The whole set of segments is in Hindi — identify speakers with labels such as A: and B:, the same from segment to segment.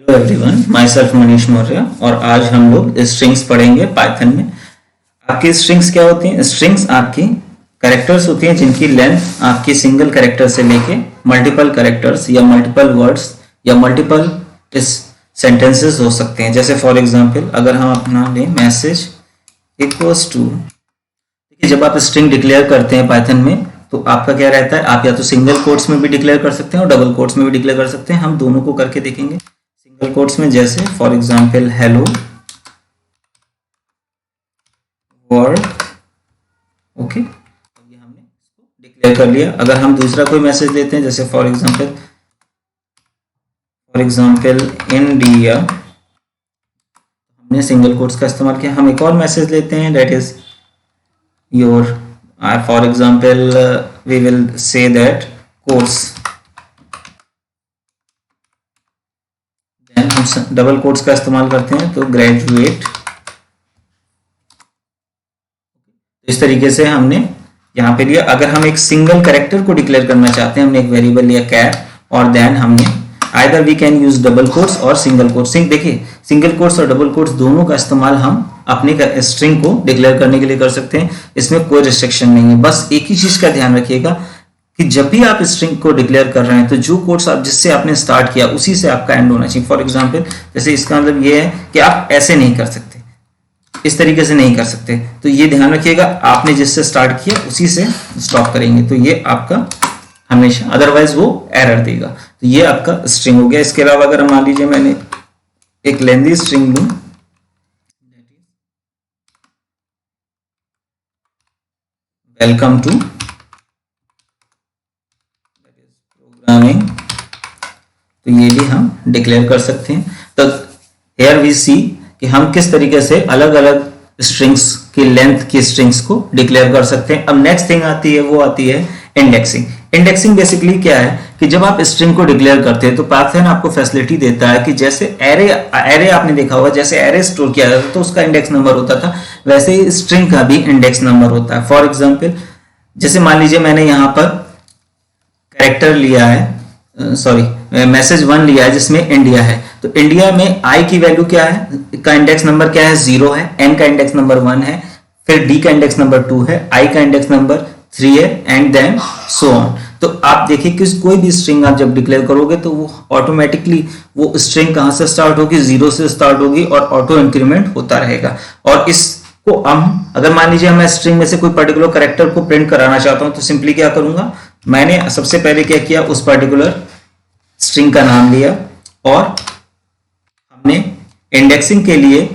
A: Hello everyone, my self Manish Maurya. और आज हम लोग स्ट्रिंग्स पढ़ेंगे पाइथन में। आपकी स्ट्रिंग्स क्या होती हैं? स्ट्रिंग्स आपकी कैरेक्टर्स होती हैं जिनकी लेंथ आपकी सिंगल कैरेक्टर से लेके मल्टीपल कैरेक्टर्स या मल्टीपल वर्ड्स या मल्टीपल सेंटेंसेस हो सकते हैं। जैसे फॉर एग्जांपल अगर हम अपना लें मैसेज इक्वल्स टू, देखिए जब आप स्ट्रिंग डिक्लेयर करते हैं पाइथन में तो आपका क्या रहता है, आप या तो सिंगल कोट्स में भी डिक्लेयर कर सकते हैं और डबल कोट्स में भी डिक्लेयर कर सकते हैं। हम दोनों को करके देखेंगे। सिंगल कोट्स में जैसे for example hello world, okay, ये हमने इसको डिक्लेयर कर लिया। अगर हम दूसरा कोई मैसेज लेते हैं जैसे फॉर एग्जांपल इंडिया, हमने सिंगल कोट्स का इस्तेमाल किया। हम एक और मैसेज लेते हैं that is your, for example we will say that course, then हम डबल कोट्स का इस्तेमाल करते हैं तो ग्रेजुएट। इस तरीके से हमने यहाँ पे लिया। अगर हम एक सिंगल कैरेक्टर को डिक्लेयर करना चाहते हैं, हमने एक वेरिएबल लिया कैर और देन हमने either we can use double quotes और सिंगल कोट्स। देखिए सिंगल कोट्स और डबल कोट्स दोनों का इस्तेमाल हम अपने स्ट्रिंग को डिक्लेयर करने के लिए कर सकते हैं। इसमें कोई रिस्ट्रिक्शन नहीं है। बस एक ही चीज का ध्यान रखिएगा कि जब भी आप स्ट्रिंग को डिक्लेयर कर रहे हैं तो जो कोट्स आप जिससे आपने स्टार्ट किया उसी से आपका एंड होना चाहिए। फॉर एग्जांपल जैसे इसका मतलब ये है कि आप ऐसे नहीं कर सकते, इस तरीके से नहीं कर सकते। तो ये ध्यान रखिएगा, आपने जिससे स्टार्ट किया उसी से स्टॉप करेंगे तो ये आपका हमेशा, अदरवाइज वो एरर देगा। तो ये आपका स्ट्रिंग हो गया। इसके अलावा अगर मान लीजिए मैंने एक लेंथी स्ट्रिंग लूं, वेलकम टू प्रोग्रामिंग, तो ये भी हम डिक्लेयर कर सकते हैं। तो हियर वी सी कि हम किस तरीके से अलग अलग स्ट्रिंग्स की लेंथ की स्ट्रिंग्स को डिक्लेयर कर सकते हैं। अब नेक्स्ट थिंग आती है, वो आती है इंडेक्सिंग। इंडेक्सिंग बेसिकली क्या है कि जब आप स्ट्रिंग को डिक्लेयर करते हैं तो पाइथन आपको फैसिलिटी देता है कि जैसे एरे आपने देखा होगा, जैसे एरे स्टोर किया जाता था तो उसका इंडेक्स नंबर होता था, वैसे ही स्ट्रिंग का भी इंडेक्स नंबर होता है। फॉर एग्जांपल जैसे मान लीजिए मैंने यहाँ पर कैरेक्टर लिया है, मैसेज 1 लिया है जिसमें इंडिया है, तो इंडिया में आई की वैल्यू क्या है, का इंडेक्स नंबर क्या है, 0 है, एन का इंडेक्स नंबर 1 है, फिर डी का इंडेक्स नंबर 2 है, आई का इंडेक्स नंबर 3 है एंड देन सो ऑन। तो आप देखिए कि कोई भी स्ट्रिंग आप जब डिक्लेयर करोगे तो वो ऑटोमेटिकली वो स्ट्रिंग कहां से स्टार्ट होगी, 0 से स्टार्ट होगी और ऑटो इंक्रीमेंट होता रहेगा। और इसको हम अगर मान लीजिए मैं स्ट्रिंग में से कोई पर्टिकुलर कैरेक्टर को प्रिंट कराना चाहता हूं तो सिंपली क्या करूंगा, मैंने सबसे पहले क्या किया, उस पर्टिकुलर स्ट्रिंग का नाम लिया और हमने इंडेक्सिंग के लिए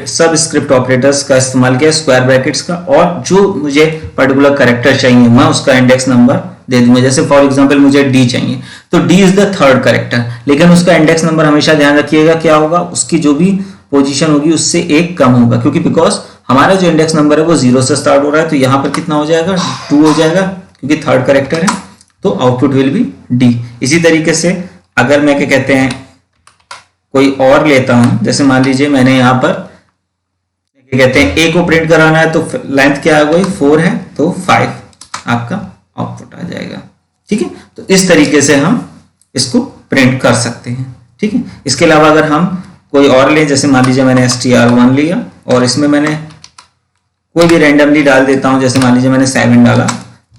A: सब स्क्रिप्ट ऑपरेटर्स का इस्तेमाल किया, स्क्वायर ब्रैकेट्स का, और जो मुझे पर्टिकुलर कैरेक्टर चाहिए मैं उसका इंडेक्स नंबर दे दूंगा। जैसे फॉर एग्जांपल मुझे डी चाहिए तो D is the third character, लेकिन उसका इंडेक्स नंबर हमेशा ध्यान रखिएगा क्या होगा, उसकी जो भी पोजीशन होगी उससे एक कम होगा, क्योंकि बिकॉज हमारा जो इंडेक्स नंबर है वो 0 से स्टार्ट हो रहा है। तो यहां पर कितना हो जाएगा, 2 हो जाएगा क्योंकि थर्ड कैरेक्टर है, तो आउटपुट विल बी डी। इसी तरीके से अगर मैं क्या कहते हैं कोई और लेता हूं, जैसे मान लीजिए मैंने यहां पर क्या कहते हैं ए को प्रिंट कराना है तो लेंथ क्या आ गई, 4 है, तो 5 आपका आउटपुट आ जाएगा। ठीक है, तो इस तरीके से हम इसको प्रिंट कर सकते हैं। ठीक है, इसके अलावा अगर हम कोई और ले, जैसे मान लीजिए मैंने str1 लिया और इसमें मैंने कोई भी रैंडमली डाल देता हूं, जैसे मान लीजिए मैंने 7 डाला,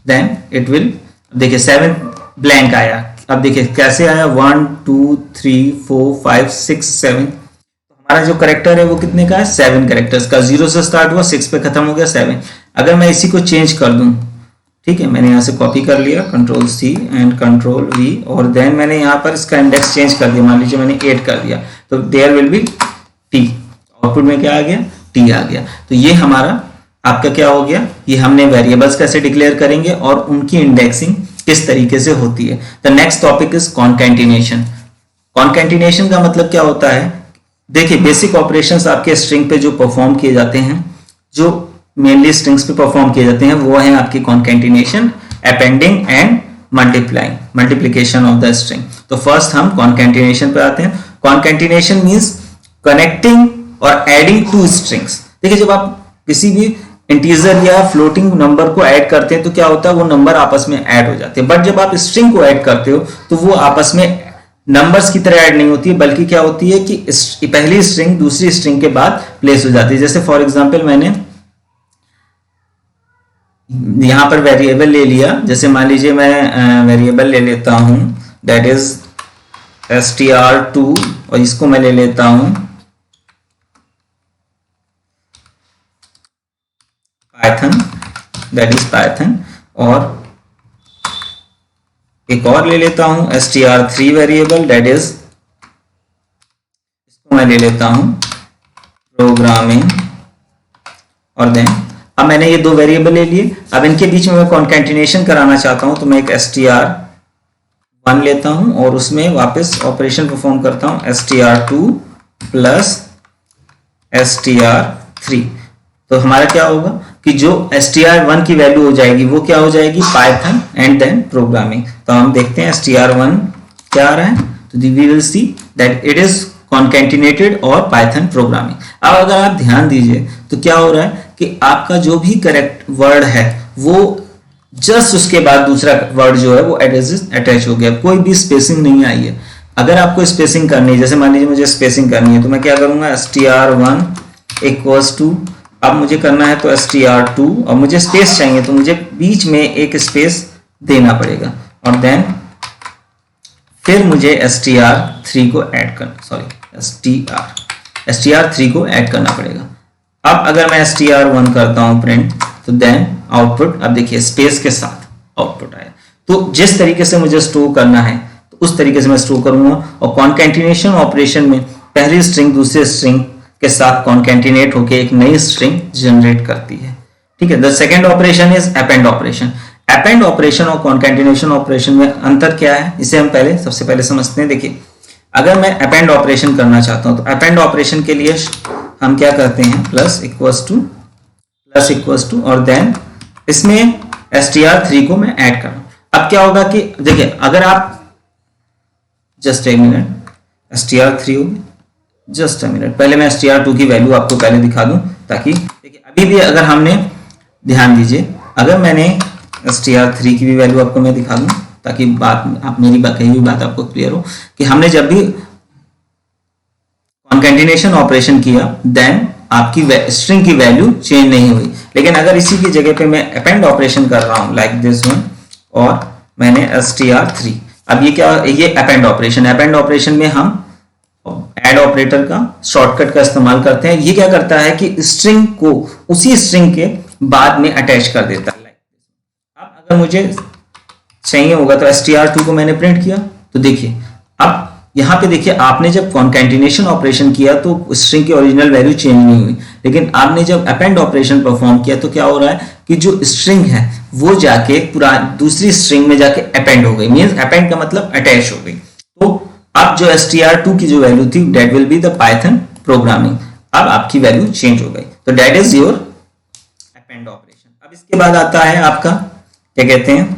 A: देन इट विल, देखिए 7 ब्लैंक आया। अब देखिए कैसे आया, 1 2 3 4 5 6 7, तो हमारा जो कैरेक्टर है वो कितने का है, 7 कैरेक्टर्स का, 0 से स्टार्ट हुआ, 6 पे खत्म हो गया, 7। अगर मैं इसी को चेंज कर दूं, ठीक है, मैंने यहां से कॉपी कर लिया, control C and control V, और देन मैंने यहां पर इसका इंडेक्स चेंज कर दिया, मान लीजिए मैंने 8 कर दिया, तो there will be T, output में क्या आ गया, टी आ गया। तो ये हमारा आपका क्या हो गया, ये हमने वेरिएबल्स कैसे डिक्लेयर करेंगे और उनकी इंडेक्सिंग किस तरीके से होती है। The next topic is concatenation. Concatenation का मतलब क्या होता है, देखिए बेसिक ऑपरेशंस आपके स्ट्रिंग पे जो परफॉर्म किए जाते हैं, जो मेनली स्ट्रिंग्स पे परफॉर्म किए जाते हैं, वो है आपकी concatenation, appending and multiplication of the string. तो फर्स्ट हम कॉन्कैटिनेशन पे आते हैं। कॉन्कैटिनेशन मींस कनेक्टिंग और एडिंग टू स्ट्रिंग्स। देखिए जब आप किसी भी इंटीजर या फ्लोटिंग नंबर को ऐड करते हैं तो क्या होता है, वो नंबर आपस में ऐड हो जाते हैं, बट जब आप स्ट्रिंग को ऐड करते हो तो वो आपस में नंबर्स की तरह ऐड नहीं होती है, बल्कि क्या होती है कि पहली स्ट्रिंग दूसरी स्ट्रिंग के बाद प्लेस हो जाती है। जैसे फॉर एग्जांपल मैंने यहां पर वेरिएबल ले लिया, जैसे मान लीजिए मैं वेरिएबल ले लेता हूं दैट इज str2 और इसको मैं ले लेता हूं पाइथन, दैट इज पाइथन, और एक और ले लेता हूं str3 वेरिएबल, दैट इज इसको मैं ले लेता हूं प्रोग्रामिंग, और देन अब मैंने ये दो वेरिएबल ले लिए। अब इनके बीच में मैं कॉन्कैटिनेशन कराना चाहता हूं तो मैं एक str1 लेता हूं और उसमें वापस ऑपरेशन परफॉर्म करता हूं str2 प्लस str3। तो हमारा क्या होगा कि जो str1 की वैल्यू हो जाएगी वो क्या हो जाएगी पाइथन एंड देन प्रोग्रामिंग। तो हम देखते हैं str1 क्या आ रहा है, तो we will see that it is concatenated और पाइथन प्रोग्रामिंग। अब अगर आप ध्यान दीजिए तो क्या हो रहा है कि आपका जो भी करेक्ट वर्ड है वो जस्ट उसके बाद दूसरा वर्ड जो है वो अटैच हो गया, कोई भी स्पेसिंग नहीं आई है। अगर आपको स्पेसिंग करनी है, जैसे मान लीजिए मुझे स्पेसिंग करनी है, तो मैं क्या करूंगा str1 इक्वल्स टू, अब मुझे करना है तो str2 और मुझे स्पेस चाहिए तो मुझे बीच में एक स्पेस देना पड़ेगा और देन फिर मुझे str3 को ऐड करना, सॉरी str3 को ऐड करना पड़ेगा। अब अगर मैं str1 करता हूं प्रिंट तो देन आउटपुट, अब देखिए स्पेस के साथ आउटपुट आया। तो जिस तरीके से मुझे स्टोर करना है तो उस तरीके से मैं स्टोर करूंगा। और कॉन्कैटिनेशन ऑपरेशन में पहली स्ट्रिंग दूसरे स्ट्रिंग के साथ कॉन्कैटिनेट होकर एक नई स्ट्रिंग जनरेट करती है, ठीक है। The second operation is append operation. Append operation और कॉन्कैटिनेशन ऑपरेशन में अंतर क्या है, इसे हम सबसे पहले समझते हैं। देखिए अगर मैं अपेंड ऑपरेशन करना चाहता हूं तो अपेंड ऑपरेशन के लिए हम क्या करते हैं प्लस इक्वल्स टू और देन इसमें str3 को मैं ऐड कर रहा हूं। अब क्या होगा कि देखिए अगर आप जस्ट एक मिनट, str3 हो गया, जस्ट अ मिनट, पहले मैं str2 की वैल्यू आपको पहले दिखा दूं ताकि देखिए अभी भी अगर हमने, ध्यान दीजिए, अगर मैंने str3 की भी वैल्यू आपको मैं दिखा दूं ताकि बात, आप मेरी कही हुई बात आपको क्लियर हो कि हमने जब भी कॉन्कैटिनेशन ऑपरेशन किया देन आपकी स्ट्रिंग की वैल्यू चेंज नहीं हुई। लेकिन अगर इसी की जगह पे मैं अपेंड ऑपरेशन कर रहा हूं लाइक दिस वन और मैंने str3, अब ये क्या, ये अपेंड ऑपरेशन, अपेंड ऑपरेशन में हम ऐड ऑपरेटर का शॉर्टकट का इस्तेमाल करते हैं। ये क्या करता है कि स्ट्रिंग को उसी स्ट्रिंग के बाद में अटैच कर देता है। अब अगर मुझे चाहिए होगा तो str2 को मैंने प्रिंट किया तो देखिए अब यहां पे देखिए आपने जब कॉन्कैटिनेशन ऑपरेशन किया तो स्ट्रिंग की ओरिजिनल वैल्यू चेंज नहीं हुई, लेकिन आपने जब अपेंड ऑपरेशन परफॉर्म किया तो क्या हो रहा है कि जो स्ट्रिंग है वो जाके पूरा दूसरी स्ट्रिंग में जाके अपेंड हो गई, मींस अपेंड का मतलब अटैच हो गई। तो अब जो str2 की जो वैल्यू थी that will be the Python programming, अब आपकी वैल्यू चेंज हो गई। तो that is your append operation. अब इसके बाद आता है आपका क्या कहते हैं,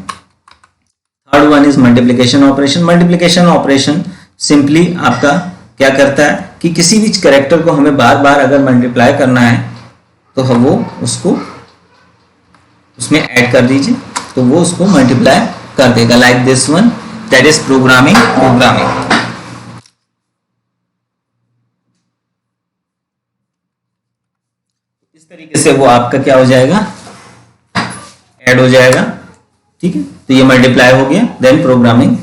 A: third one is multiplication operation. Multiplication operation simply आपका क्या करता है कि किसी भी कैरेक्टर को हमें बार बार अगर मल्टीप्लाई करना है तो हम वो उसको उसमें ऐड कर दीजिए तो वो उसको मल्टीप्लाई कर देगा like this one, that is programming. इस तरीके से वो आपका क्या हो जाएगा, ऐड हो जाएगा, ठीक है। तो ये मल्टीप्लाई हो गया, then programming.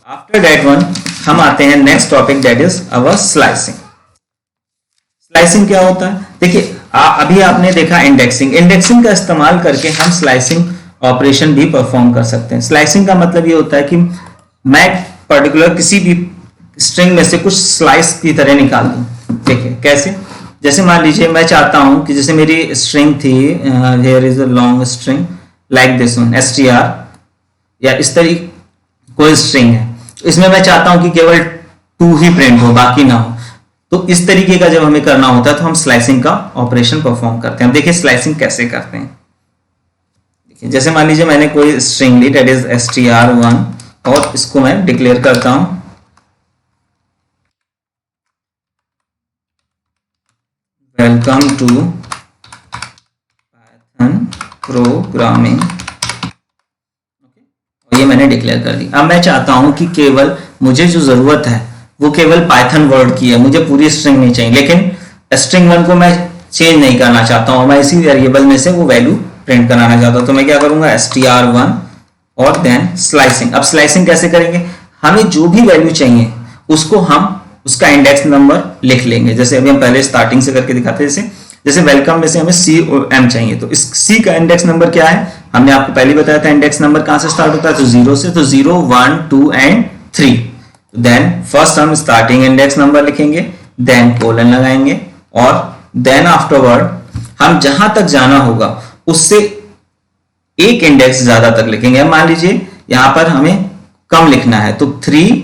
A: After that one हम आते हैं next topic that is our slicing. Slicing क्या होता है, देखिए अभी आपने देखा इंडेक्सिंग का इस्तेमाल करके हम स्लाइसिंग ऑपरेशन भी परफॉर्म कर सकते हैं। स्लाइसिंग का मतलब ये होता है कि मैं पर्टिकुलर किसी भी स्ट्रिंग में से कुछ स्लाइस की तरह निकाल दूं। देखिए कैसे, जैसे मान लीजिए मैं चाहता हूं कि जैसे मेरी स्ट्रिंग थी, here is a long string like this one str, या इस तरीके कोई स्ट्रिंग है, इसमें मैं चाहता हूं कि केवल 2 ही प्रिंट हो बाकी ना हो। तो इस तरीके का जब हमें करना होता है तो हम स्लाइसिंग का ऑपरेशन परफॉर्म करते हैं। देखिए स्लाइसिंग कैसे करते हैं, देखिए जैसे मान लीजिए मैंने कोई string Lee that is str1 और इसको मैं डिक्लेयर करता हूं वेलकम टू पाइथन प्रोग्रामिंग, ये मैंने डिक्लेयर कर दी। अब मैं चाहता हूं कि केवल मुझे जो जरूरत है वो केवल पाइथन वर्ड की है, मुझे पूरी स्ट्रिंग नहीं चाहिए, लेकिन स्ट्रिंग 1 को मैं चेंज नहीं करना चाहता हूँ, मैं इसी वेरिएबल में से वो वैल्यू प्रिंट कराना चाहता हूँ। तो मैं क्या करूंगा, str1 और देन स्लाइसिंग। अब स्लाइसिंग कैसे करेंगे, हमें जो भी वैल्यू चाहिए उसको हम उसका इंडेक्स नंबर लिख लेंगे। जैसे अभी हम पहले स्टार्टिंग से करके दिखाते हैं, जैसे वेलकम में से हमें सी और एम चाहिए, तो इस सी का इंडेक्स नंबर क्या है, हमने आपको पहले बताया था इंडेक्स नंबर कहां से स्टार्ट होता है, तो 0 से, तो 0 1 2 एंड 3। देन फर्स्ट हम स्टार्टिंग इंडेक्स नंबर लिखेंगे, देन कोलन लगाएंगे, और देन आफ्टरवर्ड हम जहां तक जाना होगा उससे एक इंडेक्स ज्यादा तक लिखेंगे। मान लीजिए यहां पर हमें कम लिखना है, तो 3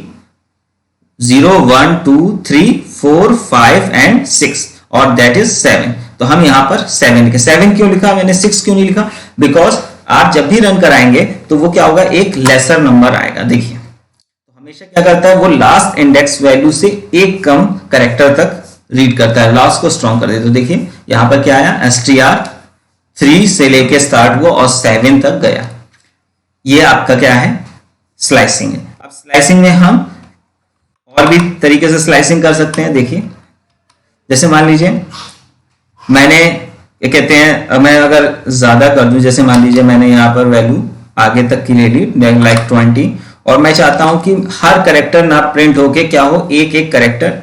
A: 0 1 2 3 4 5 एंड 6 और दैट इज 7। तो हम यहां पर 7 लिखे। 7 क्यों लिखा मैंने, 6 क्यों नहीं लिखा, बिकॉज आप जब भी रन कराएंगे तो वो क्या होगा, एक लेसर नंबर आएगा। देखिए तो हमेशा क्या करता है, वो लास्ट इंडेक्स वैल्यू से एक कम कैरेक्टर तक रीड करता है, लास्ट को स्ट्रॉन्ग कर देता है। तो देखिए यहां पर क्या आया, str3 से लेके स्टार्ट हुआ और 7 तक गया। ये आपका क्या है, स्लाइसिंग है। अब स्लाइसिंग में हम और भी तरीके से स्लाइसिंग कर सकते हैं। देखिए जैसे मान लीजिए मैंने ये कहते हैं, मैं अगर ज्यादा कर दूं, जैसे मान लीजिए मैंने यहाँ पर वैल्यू आगे तक की ले ली लाइक 20, और मैं चाहता हूं कि हर करेक्टर ना प्रिंट होके क्या हो, एक एक करेक्टर